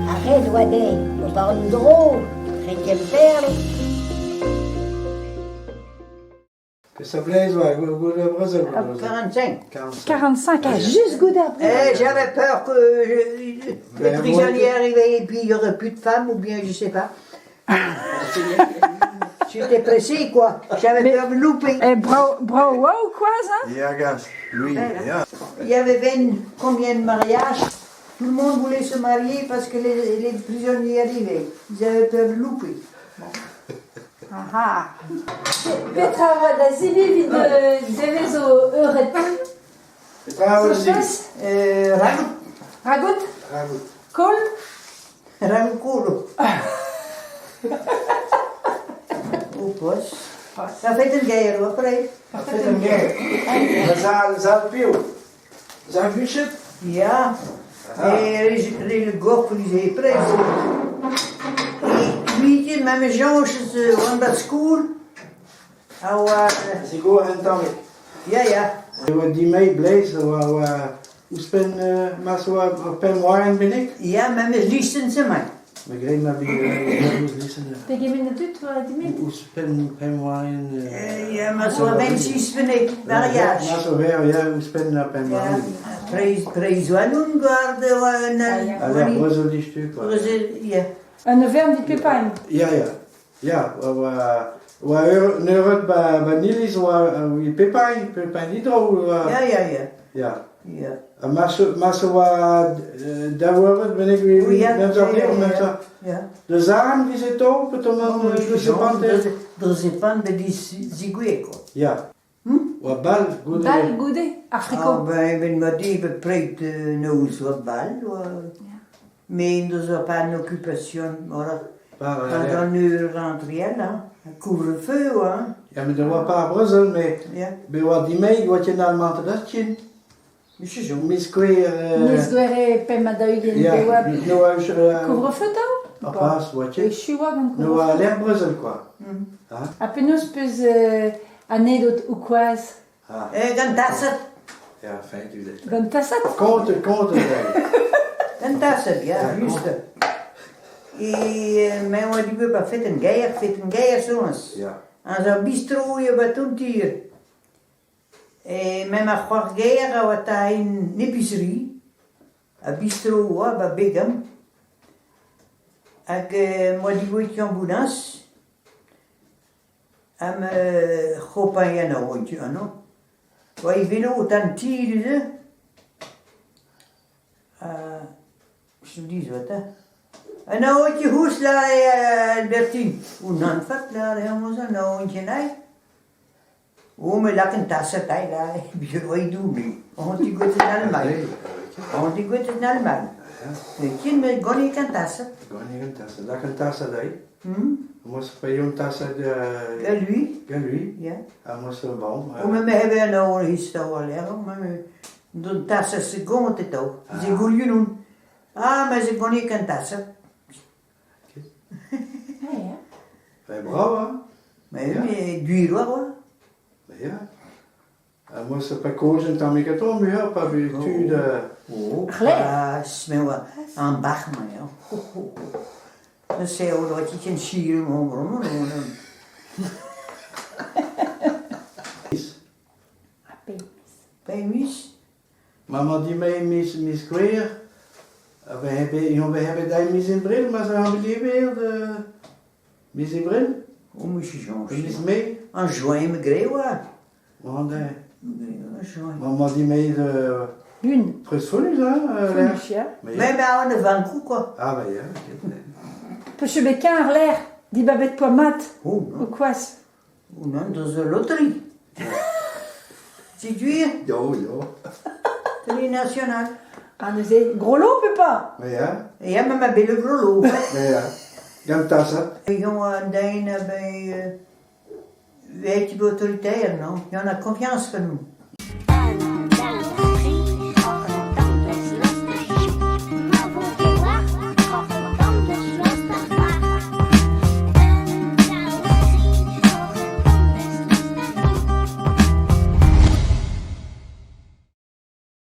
Arrête, Wadé, on parle drôle, chrétien perle. Que ça plaise, ouais, goût de Brésil. 45. 45, ah, juste goût d'après. J'avais peur que les prisonniers arrivaient et puis il n'y aurait plus de femmes, ou bien je sais pas. J'étais pressé, quoi. J'avais peur de louper. Bravo, quoi, ça? Ja, gast. Lui, ja. Il y avait 20 combien de mariages. Tout le monde voulait se marier parce que les prisonniers arrivaient. Ils avaient peur de louper. Bon. Aha. Petra, da zili vid devez o euretan. Petra, aussi. Ragout. Ragout? Ragout. Kol? Ragout. Au poste. Ça fait une guerre, après. Dat vindt hem gek. We zijn veel. Zijn fietsen? Ja. Le gars qui les a pris. Et lui, même Jean, je went naar school. Ze gaan en dan. Ja. We die meeblezen, hoe spelen maar zo op een wijn ben ik? Ja, maar we listen ze mij. Maar ik weet maar wie moet listen. Te geven het uit, wat die met? Hoe spelen op een wijn? Ja, maar zo mensen ben ik, mariage. Maar zo weer, ja, hoe spelen op een wijn? Prijs wel een garde, Alleen Brussel die stuk. Ja. En de verre die pepijn. Ja, een euro bij Nilis, wie Pepijn Hydro. Ja. Maar zo daar wordt ben ik weer met dat de zaan die zit open, dan de zeepant. De zeepant bij die zigueco. Ja. Wat bal, goed. Bal, goede, Afriko. Ben ik ben die bepreid nou wat bal. Mais nous n'avons pas une occupation. Pendant une rentrée, là, un couvre-feu. Hein. Ja, maar dat was pas Brussel, maar bij wat die mee, wat je naar maand dat je. Mis queer. Nis doere pema da ugen bewab. Couvre-feu tau? Pas, wat je. Chua gant Nou, couvre-feu. aller Brussel, quoi. Apenas peus anedot ou quaz. Gantasset. Ja, fijn u dit. Gantasat? Compte. Gantasset, ja, juste. Et mais on dit que pas fait une guerre soms. Ja. En zo'n bistro je wat toen hier. Et même à croire guerre, on a une épicerie. Un bistro, à Begam. Avec moi dit que en ambulance. Am khopayan ooitje ano. Wij willen ook dan tieren. Je dis wat hè. En nou ooitje hoes la Albertine. Hoe dan vat la helemaal zo nou ooitje nee. Hoe me lakken tassen tijd la. Je ooit doen nu. Want die goed is naar de man. Want die goed is naar de man. Weet je met Gonnie kan tassen. Gonnie kan tassen. Dat kan tassen daar. Moest bij jou tassen lui. Ja. Hij moest een boom. We hebben nou een historie, maar de tassen ze komen het ook. Ze willen doen. Maar ze gaan niet kan tassen. Ja. Wij bravo. Maar duur hoor. Ja. Hij moest bij kozen dan ik het om je op habitude. Smel aan bach maar ja. Dan zei je dat je een sier om. Pemis. Maar die mee mis queer. We hebben daar mis in bril, maar ze hebben die weer mis in bril. Hoe moet je zo? Mis mee. En joie me gréois. Maar die mee de. Une. Presfolies, hè? Foulish, ja. Wij bouwen de van koeken. Ah, maar ja. Peus bet kar l'air, di babet poa mat. Ou quaz. non, dat is een loterie. C'est duur. Jo. Loterie nationale. Ah, nous est gros lot, pepa. Maar ja. Ja, maar mijn billen grolo. Ja. Gaan tassen. Jongen, bij weet je, autoritair, non? Il y en a confiance que nous.